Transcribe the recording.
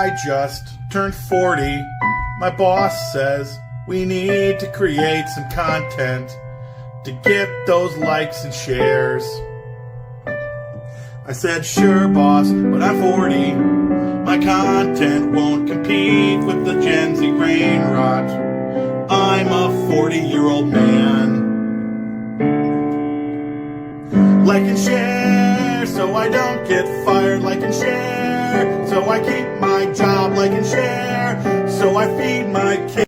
I just turned 40. My boss says we need to create some content to get those likes and shares. I said, sure, boss, but I'm 40. My content won't compete with the Gen Z brain rot. I'm a 40-year-old man. Like and share, so I don't get fired. Like and share, so I keep my job. Like and share, so I feed my kids.